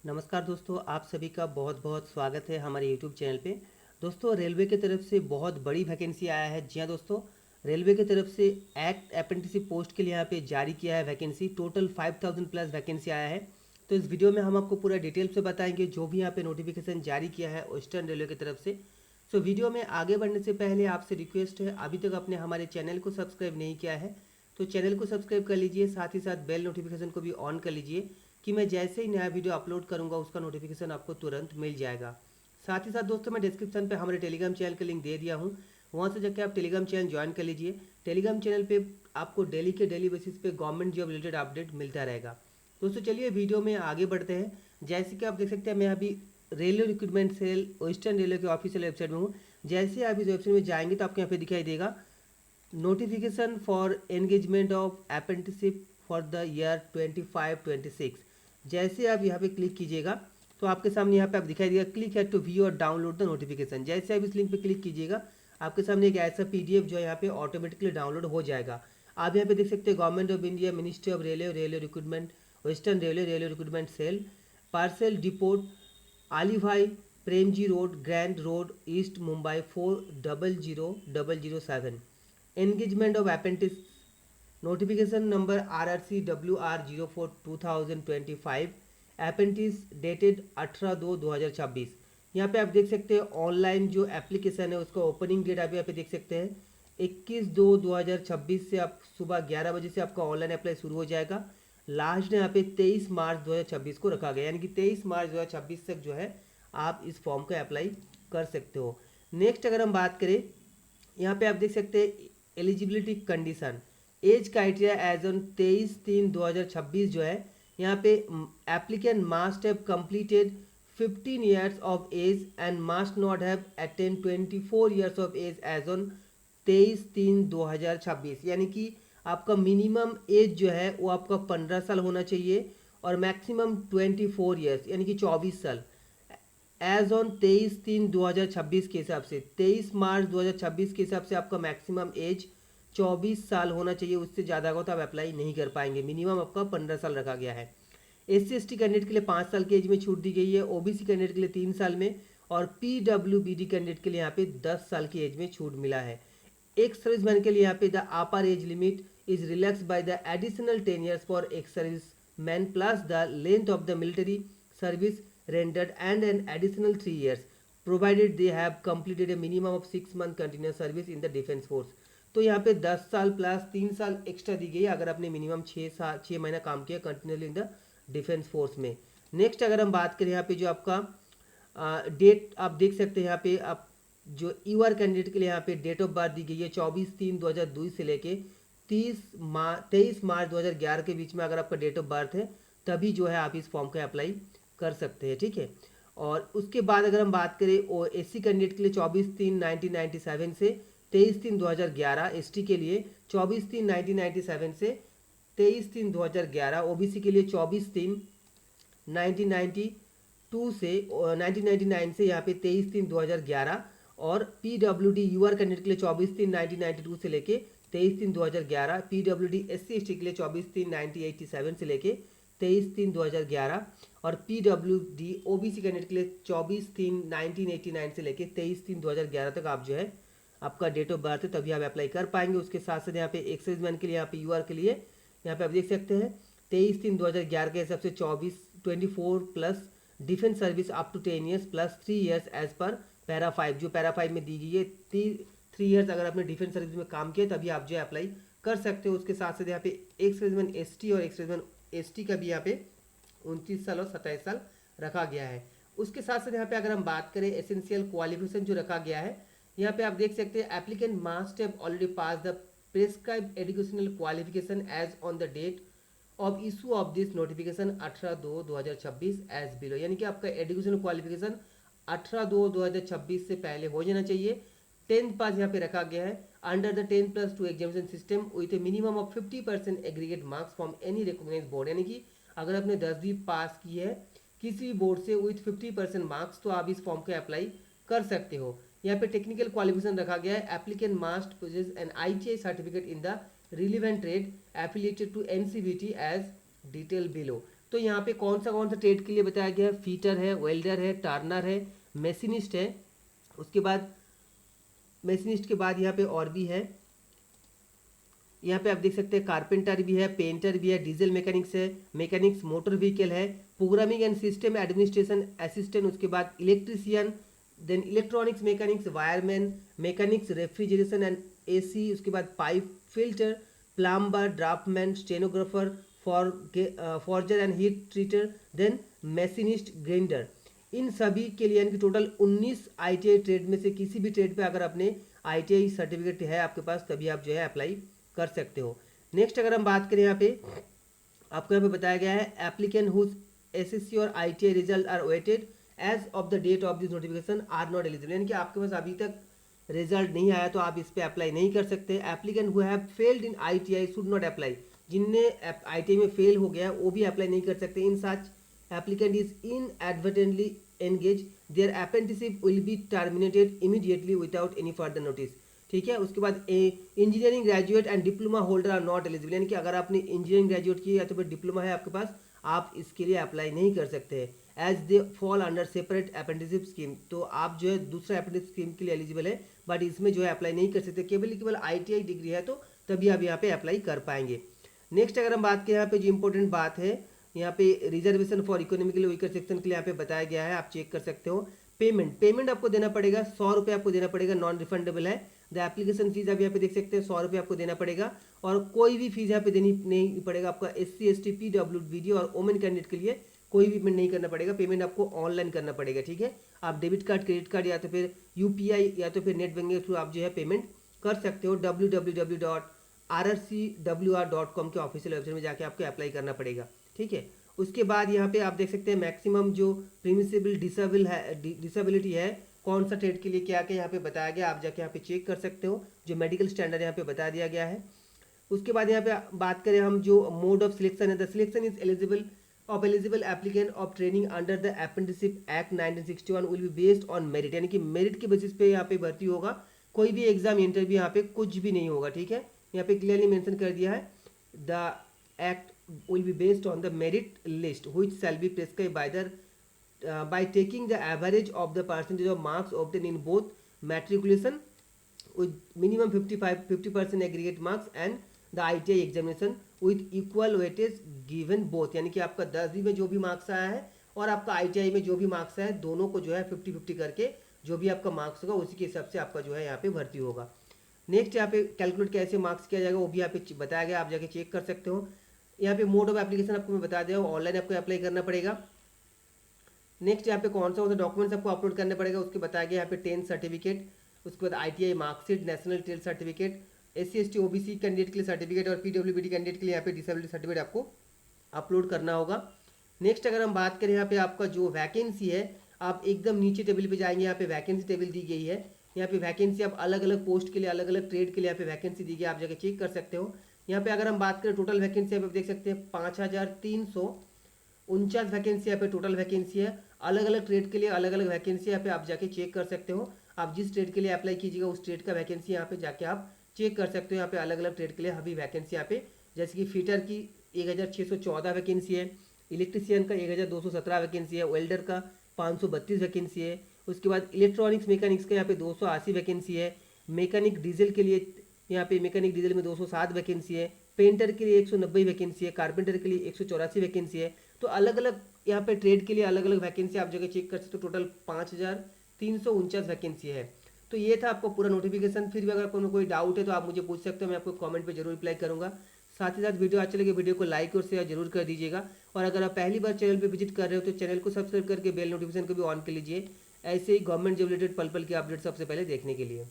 नमस्कार दोस्तों, आप सभी का बहुत बहुत स्वागत है हमारे यूट्यूब चैनल पे। दोस्तों, रेलवे की तरफ से बहुत बड़ी वैकेंसी आया है। जी हाँ दोस्तों, रेलवे की तरफ से एक्ट अप्रेंटिसशिप पोस्ट के लिए यहाँ पे जारी किया है वैकेंसी। टोटल 5000 प्लस वैकेंसी आया है। तो इस वीडियो में हम आपको पूरा डिटेल से बताएंगे जो भी यहाँ पे नोटिफिकेशन जारी किया है वेस्टर्न रेलवे की तरफ से। सो वीडियो में आगे बढ़ने से पहले आपसे रिक्वेस्ट है, अभी तक आपने हमारे चैनल को सब्सक्राइब नहीं किया है तो चैनल को सब्सक्राइब कर लीजिए, साथ ही साथ बेल नोटिफिकेशन को भी ऑन कर लीजिए कि मैं जैसे ही नया वीडियो अपलोड करूंगा उसका नोटिफिकेशन आपको तुरंत मिल जाएगा। साथ ही साथ दोस्तों, मैं डिस्क्रिप्शन पे हमारे टेलीग्राम चैनल का लिंक दे दिया हूँ, वहाँ से जाकर आप टेलीग्राम चैनल ज्वाइन कर लीजिए। टेलीग्राम चैनल पे आपको डेली के डेली बेसिस पे गवर्नमेंट जॉब रिलेटेड अपडेट मिलता रहेगा। दोस्तों चलिए वीडियो में आगे बढ़ते हैं। जैसे कि आप देख सकते हैं, मैं अभी railway recruitment cell western railway के ऑफिशियल वेबसाइट में हूँ। जैसे आप इस वेबसाइट में जाएंगे तो आपको यहाँ पे दिखाई देगा notification for engagement of apprenticeship for the year 25-26। जैसे आप यहाँ पे क्लिक कीजिएगा तो आपके सामने यहाँ पे आप दिखाई देगा क्लिक है टू व्यू और डाउनलोड द नोटिफिकेशन। जैसे आप इस लिंक पे क्लिक कीजिएगा आपके सामने एक ऐसा पीडीएफ जो है यहाँ पे ऑटोमेटिकली डाउनलोड हो जाएगा। आप यहाँ पे देख सकते हैं government of India, ministry of railway, railway recruitment, western railway, railway recruitment cell, parcel depot, Ali Bhai, Premji road, Grant road, east Mumbai 400007। Engagement of apprentice, notification number RRCWR04/2025, apprentice dated 18/2/2026। यहाँ पे आप देख सकते हैं ऑनलाइन जो एप्लीकेशन है उसका ओपनिंग डेट आप यहाँ पे देख सकते हैं 21/2/2026 से आप सुबह 11 बजे से आपका ऑनलाइन अप्लाई शुरू हो जाएगा। लास्ट यहाँ पे 23 मार्च 2026 को रखा गया, यानी कि 23 मार्च 2026 तक जो है आप इस फॉर्म का अप्लाई कर सकते हो। नेक्स्ट अगर हम बात करें, यहाँ पे आप देख सकते हैं eligibility condition, age criteria as on 23/3/2026 जो है यहाँ पे applicant must have completed 15 years of age and must not have attained 24 years of age as on 23/3/2026। यानी कि आपका मिनिमम एज जो है वो आपका 15 साल होना चाहिए और मैक्सिमम 24 ईयर्स यानी कि 24 साल एज ऑन 23/3/2026 के हिसाब से 23 मार्च 2026 के हिसाब से आपका मैक्सिमम एज 24 साल होना चाहिए। उससे ज़्यादा होगा तो आप अप्लाई नहीं कर पाएंगे। मिनिमम आपका 15 साल रखा गया है। SC/ST कैंडिडेट के लिए 5 साल की एज में छूट दी गई है, OBC कैंडिडेट के लिए 3 साल में और PWBD कैंडिडेट के लिए यहाँ पे 10 साल की एज में छूट मिला है। एक सर्विसमैन के लिए यहाँ पे the upper age limit is relax by the additional 10 years for ex serviceman plus the length of the military service rendered and an additional 3 years provided they have completed a minimum of 6 month continuous service in the defense force। तो यहाँ पे 10 साल plus 3 साल extra दी गई है अगर आपने minimum 6 महीना काम किया continuously in the defence force में। नेक्स्ट अगर हम बात करें यहाँ पे जो आपका डेट आप देख सकते हैं, यहाँ पे आप जो यूआर कैंडिडेट के लिए यहाँ पे डेट ऑफ बर्थ दी गई है 24/3/2002 से लेके 23 मार्च 2011 के बीच में अगर आपका डेट ऑफ बर्थ है तभी जो है आप इस फॉर्म का अप्लाई कर सकते हैं, ठीक है। और उसके बाद अगर हम बात करें ओ SC कैंडिडेट के लिए 24/3/1997 से 23/3/2011, ST के लिए 24/3/1997 से 23/3/2011, OBC के लिए 24/3/1992 से 1999 से यहाँ पे 23/3/2011 और PWD यूआर कैंडिडेट के लिए 24/3/1992 से लेके 23/3/2011, PWD SC/ST के लिए 24/3/1987 से लेके 23/3/2011 और PWD OBC कैंडिडेट के लिए 24/3/1989 से लेके 23/3/2011 तक आप जो है आपका डेट ऑफ बर्थ है तभी आप अप्लाई कर पाएंगे। उसके साथ साथ यहाँ पे एक्साइजमैन के लिए यहाँ पे यूआर के लिए यहाँ पे आप देख सकते हैं 23/3/2011 के हिसाब से 24 plus defence service up to 10 years plus 3 years age पर पैरा 5, जो पैरा 5 में दी गई है 3 years अगर आपने डिफेंस सर्विस में काम किया तभी आप जो है अप्लाई कर सकते हो। उसके साथ साथ यहाँ पे एक्स ST और एक्स ST का भी यहाँ पे 29 साल और 27 साल रखा गया है। उसके साथ साथ यहाँ पे अगर हम बात करें एसेंशियल क्वालिफिकेशन जो रखा गया है, यहाँ पे आप देख सकते हैं applicant must have already pass the prescribed educational qualification as on the date of issue of this notification 18/2/2026 as below. यानी कि आपका एजुकेशनल क्वालिफिकेशन 18/2/2026 से पहले हो जाना चाहिए। 10th पास यहाँ पे रखा गया है under the 10+2 examination system with a minimum of 50% aggregate marks from any recognised board. यानी कि अगर आपने 10वीं पास की है किसी भी बोर्ड से विथ 50% मार्क्स तो आप इस फॉर्म का अप्लाई कर सकते हो। यहाँ पे टेक्निकल क्वालिफिकेशन रखा गया है applicant must possess an ITI certificate in the relevant trade affiliated to NCVT as detail below. तो यहाँ पे कौन सा ट्रेड के लिए बताया गया है, फीटर है, वेल्डर है, टर्नर है, मशीनिस्ट है, उसके बाद मशीनिस्ट के बाद यहाँ पे और भी है, यहाँ पे आप देख सकते हैं कारपेंटर भी है, पेंटर भी है, डीजल मैकेनिक्स है, मैकेनिक्स मोटर व्हीकल है, programming and system administration assistant, उसके बाद electrician, then electronics mechanics, wireman, mechanics refrigeration and AC, उसके बाद pipe fitter, plumber, draftman, stenographer, forger and heat treater, then machinist, grinder. इन सभी के लिए यानी कि टोटल 19 ITI ट्रेड में से किसी भी ट्रेड पे अगर अपने ITI सर्टिफिकेट है आपके पास तभी आप जो है अप्लाई कर सकते हो। नेक्स्ट अगर हम बात करें यहाँ पे आपको यहाँ पे बताया गया है एप्लीकेंट हुज SSC और ITI result are awaited as of the date of this notification are not eligible, यानी कि आपके पास अभी तक रिजल्ट नहीं आया तो आप इस पे अप्लाई नहीं कर सकते। Applicant who have failed in ITI should not apply, जिनने ITI में फेल हो गया वो भी अप्लाई नहीं कर सकते। इन सच applicant is inadvertently engaged, their apprenticeship will be terminated immediately without any further notice। ठीक है, उसके बाद engineering graduate and diploma holder are not eligible, यानी कि अगर आपने इंजीनियरिंग ग्रेजुएट की या तो फिर डिप्लोमा है आपके पास, आप इसके लिए अप्लाई नहीं कर सकते हैं। As they fall under separate apprenticeship scheme, तो आप जो है दूसरा अप्रेंटिस स्कीम के लिए एलिजिबल है, बट इसमें जो है अप्लाई नहीं कर सकते। केवल ITI डिग्री है तो तभी आप यहाँ पे अप्लाई कर पाएंगे। नेक्स्ट अगर हम बात करें यहाँ पे जो इंपॉर्टेंट बात है, यहाँ पे reservation for economically weaker section के लिए यहाँ पे बताया गया है, आप चेक कर सकते हो। पेमेंट आपको देना पड़ेगा, 100 रुपये आपको देना पड़ेगा, नॉन रिफंडेबल है। द एप्लीकेशन फीस आप यहाँ पे देख सकते हैं 100 रुपये आपको देना पड़ेगा, और कोई भी फीस यहाँ पे देनी नहीं पड़ेगा। आपका SC ST PWD और वोमेन कैंडिडेट के लिए कोई भी पेमेंट नहीं करना पड़ेगा, पेमेंट आपको ऑनलाइन करना पड़ेगा। ठीक है, आप डेबिट कार्ड, क्रेडिट कार्ड या तो फिर UPI या तो फिर नेट बैंकिंग के थ्रू आप जो है पेमेंट कर सकते हो। www.rrcwr.com के ऑफिशियल वेबसाइट में जाके आपको अप्लाई करना पड़ेगा। ठीक है, उसके बाद यहाँ पे आप देख सकते हैं मैक्सिमम जो प्रिमिसिबल डिसेबिलिटी है कौन सा ट्रेड के लिए क्या क्या यहाँ पे बताया गया, आप जाके यहाँ पे चेक कर सकते हो। जो मेडिकल स्टैंडर्ड यहाँ पे बता दिया गया है। उसके बाद यहाँ पे बात करें हम जो मोड ऑफ सिलेक्शन है, the selection is eligible applicant of training under the apprenticeship act 1961 will be based on merit, यानी कि मेरिट के बेसिस पे यहाँ पे भर्ती होगा, कोई भी एग्जाम इंटरव्यू यहाँ पे कुछ भी नहीं होगा। ठीक है, यहाँ पे क्लियरली मेंशन कर दिया है the act will be based on the merit list which shall be prescribed by taking the average of the percentage of marks obtained in both matriculation with minimum 50% aggregate marks and the ITI examination with equal weightage given both, यानी कि आपका 10वीं में जो भी marks आया है और आपका ITI में जो भी मार्क्स आया है दोनों को जो है 50-50 करके जो भी आपका मार्क्स होगा उसी के हिसाब से आपका जो है यहाँ पे भर्ती होगा। नेक्स्ट यहाँ पे कैलकुलेट कैसे मार्क्स किया जाएगा वो भी यहाँ पे बताया गया, आप जाके चेक कर सकते हो। यहाँ पे मोड ऑफ एप्लीकेशन आपको मैं बता दिया हूँ, ऑनलाइन आपको अप्लाई करना पड़ेगा। नेक्स्ट यहाँ पे कौन सा डॉक्यूमेंट्स आपको अपलोड करने पड़ेगा उसके बताया गया, यहाँ पे 10th सर्टिफिकेट, उसके बाद ITI marksheet, national trade certificate, SC ST OBC candidate के लिए सर्टिफिकेट और PWD कैंडिडेट के लिए यहाँ पे डिसेबिलिटी सर्टिफिकेट आपको अपलोड करना होगा। नेक्स्ट अगर हम बात करें यहाँ पे आपका जो वैकेंसी है, आप एकदम नीचे टेबल पे जाएंगे, यहाँ पे वैकेंसी टेबल दी गई है। यहाँ पे वैकेंसी आप अलग अलग पोस्ट के लिए अलग अलग ट्रेड के लिए यहाँ पे वैकेंसी दी गई है, आप जाके चेक कर सकते हो। यहाँ पे अगर हम बात करें टोटल वैकेंसी आप देख सकते हैं 5349 वैकेंसी यहाँ पे टोटल वैकेंसी है। अलग अलग ट्रेड के लिए अलग अलग वैकेंसी यहाँ पे आप जाके चेक कर सकते हो। आप जिस ट्रेड के लिए अप्लाई कीजिएगा उस ट्रेड का वैकेंसी यहाँ पे जाके आप चेक कर सकते हो। यहाँ पे अलग अलग ट्रेड के लिए अभी वैकेंसी यहाँ पे जैसे कि फिटर की 1614 वैकेंसी है, इलेक्ट्रीशियन का 1217 वैकेंसी है, वेल्डर का 532 वैकेंसी है। उसके बाद इलेक्ट्रॉनिक्स मैकेनिक्स का यहाँ पे 280 वैकेंसी है। मैकेनिक डीजल के लिए यहाँ पे मैकेनिक डीजल में 207 वैकेंसी है। पेंटर के लिए 190 वैकेंसी है। कारपेंटर के लिए 184 वैकेंसी है। तो अलग अलग यहाँ पे ट्रेड के लिए अलग अलग वैकेंसी आप जगह चेक कर सकते हो। टोटल 5349 वैकेंसी है। तो ये था आपको पूरा नोटिफिकेशन। फिर भी अगर कोई डाउट है तो आप मुझे पूछ सकते हो, मैं आपको कमेंट पे जरूर रिप्लाई करूँगा। साथ ही साथ वीडियो अच्छी लगे वीडियो को लाइक और शेयर जरूर कर दीजिएगा। और अगर आप पहली बार चैनल पे विजिट कर रहे हो तो चैनल को सब्सक्राइब करके बेल नोटिफिकेशन को भी ऑन कर लीजिए, ऐसे ही गवर्नमेंट जॉब रिलेटेड पल पल के अपडेट सबसे पहले देखने के लिए।